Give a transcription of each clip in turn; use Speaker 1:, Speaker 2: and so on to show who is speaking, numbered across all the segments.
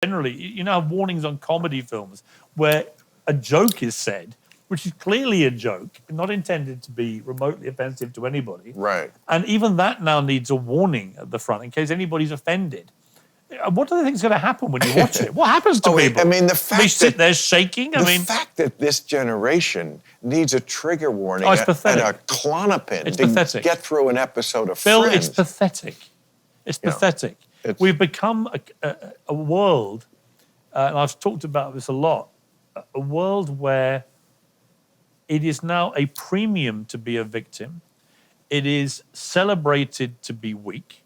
Speaker 1: generally, you now have warnings on comedy films where a joke is said, which is clearly a joke, not intended to be remotely offensive to anybody.
Speaker 2: Right.
Speaker 1: And even that now needs a warning at the front in case anybody's offended. What do they think is going to happen when you watch it? What happens to people?
Speaker 2: I mean, the fact
Speaker 1: they sit there shaking.
Speaker 2: The fact that this generation needs a trigger warning
Speaker 1: it's
Speaker 2: and
Speaker 1: pathetic.
Speaker 2: a Clonopin
Speaker 1: It's
Speaker 2: to
Speaker 1: pathetic.
Speaker 2: get through an episode of
Speaker 1: Phil,
Speaker 2: Friends.
Speaker 1: it's pathetic. It's pathetic. We've become a world, and I've talked about this a lot, a world where it is now a premium to be a victim. It is celebrated to be weak.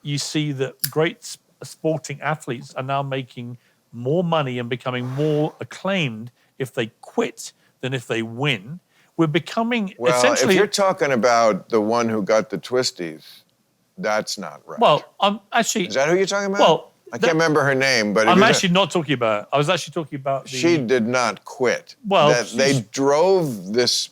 Speaker 1: You see that great sporting athletes are now making more money and becoming more acclaimed if they quit than if they win. We're becoming essentially...
Speaker 2: if you're talking about the one who got the twisties, that's not right.
Speaker 1: Well, I'm actually...
Speaker 2: Is that who you're talking about?
Speaker 1: Well,
Speaker 2: I can't remember her name, but...
Speaker 1: I'm actually not talking about her. I was actually talking about the...
Speaker 2: She did not quit.
Speaker 1: Well,
Speaker 2: they drove this...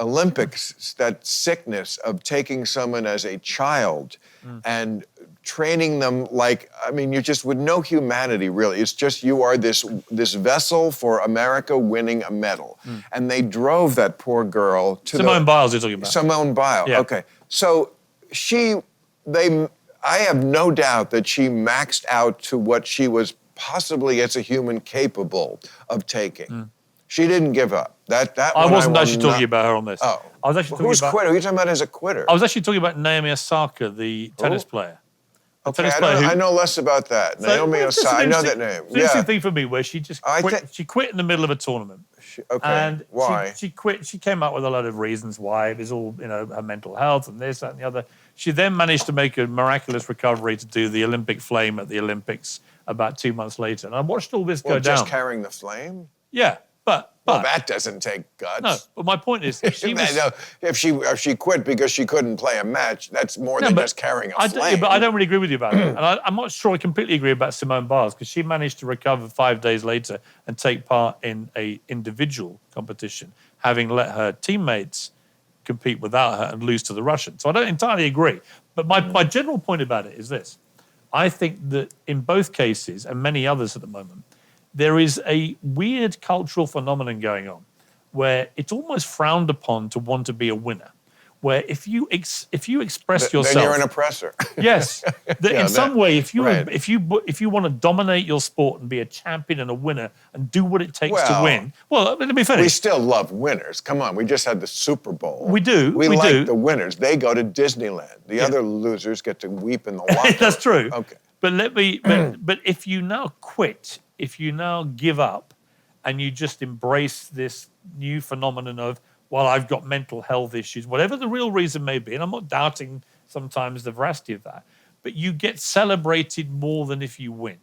Speaker 2: Olympics, that sickness of taking someone as a child and training them like, I mean, you just with no humanity, really. It's just you are this vessel for America winning a medal. And they drove that poor girl to
Speaker 1: Simone Biles you're talking about.
Speaker 2: Simone Biles,
Speaker 1: Yeah.
Speaker 2: okay. So I have no doubt that she maxed out to what she was possibly as a human capable of taking. She didn't give up.
Speaker 1: I wasn't actually talking about her on this.
Speaker 2: Oh.
Speaker 1: I was actually talking
Speaker 2: Who's
Speaker 1: about...
Speaker 2: quitter? Who are you talking about as a quitter?
Speaker 1: I was actually talking about Naomi Osaka, the tennis player.
Speaker 2: Okay, I know less about that. Naomi Osaka, I know that name.
Speaker 1: It's an interesting thing for me where she just quit. She quit in the middle of a tournament. And
Speaker 2: why?
Speaker 1: She quit. She came up with a lot of reasons why. It was all, her mental health and this, that, and the other. She then managed to make a miraculous recovery to do the Olympic flame at the Olympics about 2 months later. And I watched all this go down.
Speaker 2: Just carrying the flame?
Speaker 1: Yeah, but
Speaker 2: that doesn't take guts.
Speaker 1: No, but my point is,
Speaker 2: if she quit because she couldn't play a match, that's more than just carrying a flame.
Speaker 1: But I don't really agree with you about it. And I'm not sure I completely agree about Simone Biles because she managed to recover 5 days later and take part in a individual competition, having let her teammates compete without her and lose to the Russians. So I don't entirely agree. But my general point about it is this. I think that in both cases, and many others at the moment, there is a weird cultural phenomenon going on where it's almost frowned upon to want to be a winner. Where if you express yourself,
Speaker 2: then you're an oppressor.
Speaker 1: Yes, in some way, if you want to dominate your sport and be a champion and a winner and do what it takes to win. Well, let me finish.
Speaker 2: We still love winners. Come on, we just had the Super Bowl.
Speaker 1: We do.
Speaker 2: We like the winners. They go to Disneyland. The other losers get to weep in the water.
Speaker 1: That's true.
Speaker 2: Okay.
Speaker 1: But but if you now quit, if you now give up, and you just embrace this new phenomenon of, well, I've got mental health issues, whatever the real reason may be, and I'm not doubting sometimes the veracity of that, but you get celebrated more than if you win.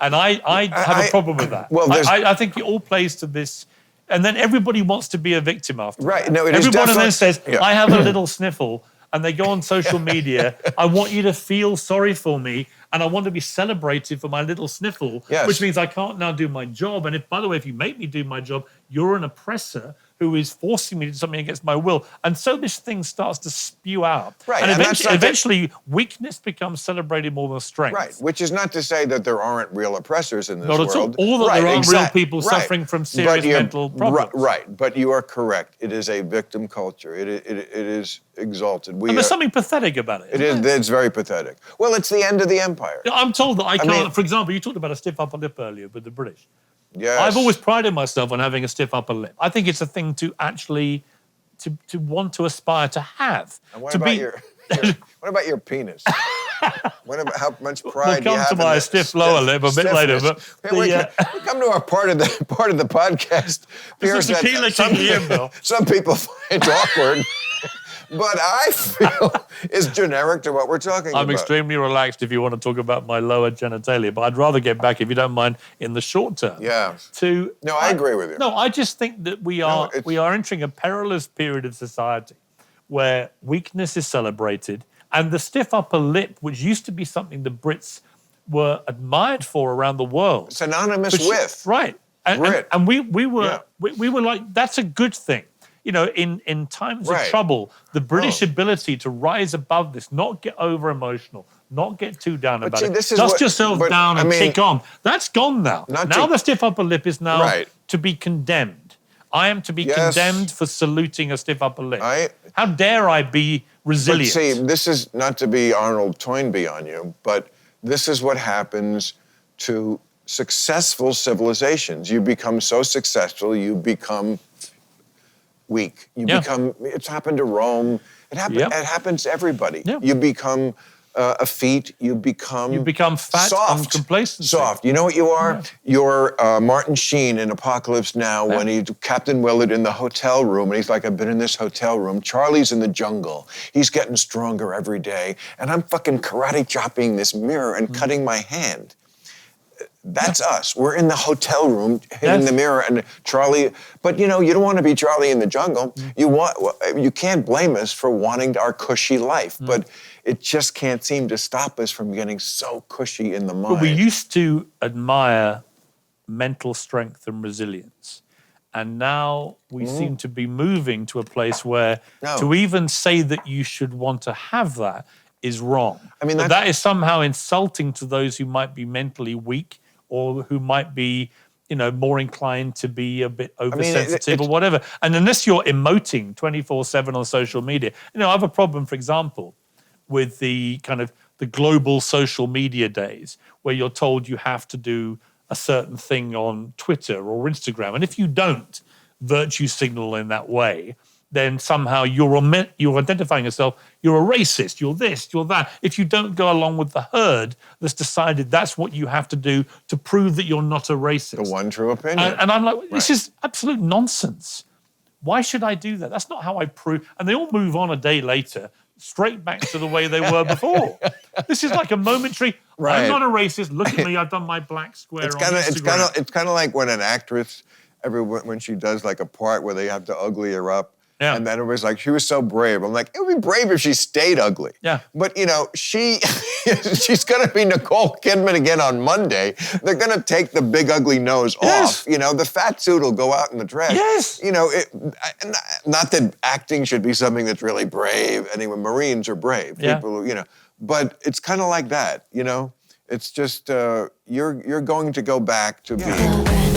Speaker 1: And I have a problem with that. Well, I think it all plays to this, and then everybody wants to be a victim after
Speaker 2: that.
Speaker 1: No, everybody then says, I have a little sniffle, and they go on social media, I want you to feel sorry for me, and I want to be celebrated for my little sniffle, which means I can't now do my job. And by the way, if you make me do my job, you're an oppressor who is forcing me to do something against my will. And so this thing starts to spew out.
Speaker 2: Right.
Speaker 1: And eventually weakness becomes celebrated more than strength.
Speaker 2: Right, which is not to say that there aren't real oppressors in this
Speaker 1: world. Not at all. Or that there aren't real people suffering from serious mental problems.
Speaker 2: Right, but you are correct. It is a victim culture. It is exalted.
Speaker 1: And there's something pathetic about it.
Speaker 2: It's very pathetic. Well, it's the end of the empire.
Speaker 1: I'm told that I can't, for example, you talked about a stiff upper lip earlier with the British.
Speaker 2: Yes.
Speaker 1: I've always prided myself on having a stiff upper lip. I think it's a thing to actually to want to aspire to have.
Speaker 2: And what about your penis? What about how much pride
Speaker 1: we'll
Speaker 2: you have?
Speaker 1: Come to my stiff lower lip a bit later. But
Speaker 2: we come to our part of the podcast.
Speaker 1: This is the tequila kicking in, Bill.
Speaker 2: Some people find it awkward. But I feel is generic to what we're talking about.
Speaker 1: I'm extremely relaxed if you want to talk about my lower genitalia, but I'd rather get back, if you don't mind, in the short term.
Speaker 2: Yeah.
Speaker 1: No,
Speaker 2: I agree with you.
Speaker 1: No, I just think that we are entering a perilous period of society where weakness is celebrated, and the stiff upper lip, which used to be something the Brits were admired for around the world.
Speaker 2: Synonymous with.
Speaker 1: Right. And we were like, that's a good thing. In times of trouble, the British ability to rise above this, not get over emotional, not get too down about
Speaker 2: see,
Speaker 1: it.
Speaker 2: this is
Speaker 1: Dust
Speaker 2: what-
Speaker 1: yourself
Speaker 2: but,
Speaker 1: down and
Speaker 2: I mean,
Speaker 1: kick on. That's gone now. Now the stiff upper lip is now
Speaker 2: Right.
Speaker 1: to be condemned. I am to be
Speaker 2: Yes.
Speaker 1: condemned for saluting a stiff upper lip.
Speaker 2: Right.
Speaker 1: How dare I be resilient?
Speaker 2: But see, this is not to be Arnold Toynbee on you, but this is what happens to successful civilizations. You become so successful, you become weak. You become, it's happened to Rome. It happens to everybody.
Speaker 1: Yeah.
Speaker 2: You become effete, you become
Speaker 1: fat
Speaker 2: soft,
Speaker 1: and complacent.
Speaker 2: Soft. You know what you are? You're Martin Sheen in Apocalypse Now when he's Captain Willard in the hotel room, and he's like, I've been in this hotel room. Charlie's in the jungle. He's getting stronger every day, and I'm fucking karate chopping this mirror and cutting my hand. That's us. We're in the hotel room, hitting the mirror, and Charlie. But you know, you don't want to be Charlie in the jungle. You can't blame us for wanting our cushy life, but it just can't seem to stop us from getting so cushy in the mind.
Speaker 1: But we used to admire mental strength and resilience, and now we seem to be moving to a place where to even say that you should want to have that is wrong. I mean, that is somehow insulting to those who might be mentally weak or who might be, you know, more inclined to be a bit oversensitive or whatever. And unless you're emoting 24/7 on social media, you know, I have a problem, for example, with the kind of the global social media days where you're told you have to do a certain thing on Twitter or Instagram. And if you don't virtue signal in that way, then somehow you're identifying yourself, you're a racist, you're this, you're that. If you don't go along with the herd that's decided that's what you have to do to prove that you're not a racist.
Speaker 2: The one true opinion.
Speaker 1: And I'm like, this is absolute nonsense. Why should I do that? That's not how I prove. And they all move on a day later, straight back to the way they were before. This is like a momentary, I'm not a racist, look at me, I've done my black square on Instagram.
Speaker 2: It's kind of like when an actress, when she does like a part where they have to ugly her up, and then everybody's like, she was so brave. I'm like, it would be brave if she stayed ugly. Yeah. But, you know, she's going to be Nicole Kidman again on Monday. They're going to take the big ugly nose off. You know, the fat suit will go out in the trash. Yes. You know, not that acting should be something that's really brave. Anyway, Marines are brave. People, you know, but it's kind of like that, you know? It's just, you're going to go back to being...